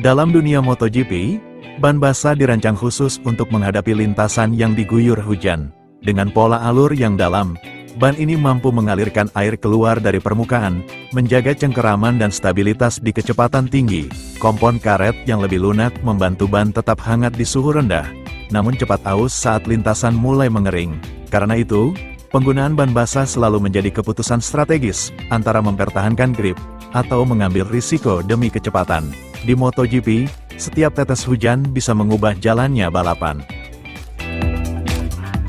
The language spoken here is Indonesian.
Dalam dunia MotoGP, ban basah dirancang khusus untuk menghadapi lintasan yang diguyur hujan. Dengan pola alur yang dalam, ban ini mampu mengalirkan air keluar dari permukaan, menjaga cengkeraman dan stabilitas di kecepatan tinggi. Kompon karet yang lebih lunak membantu ban tetap hangat di suhu rendah, namun cepat aus saat lintasan mulai mengering. Karena itu, penggunaan ban basah selalu menjadi keputusan strategis, antara mempertahankan grip, atau mengambil risiko demi kecepatan. Di MotoGP, setiap tetes hujan bisa mengubah jalannya balapan.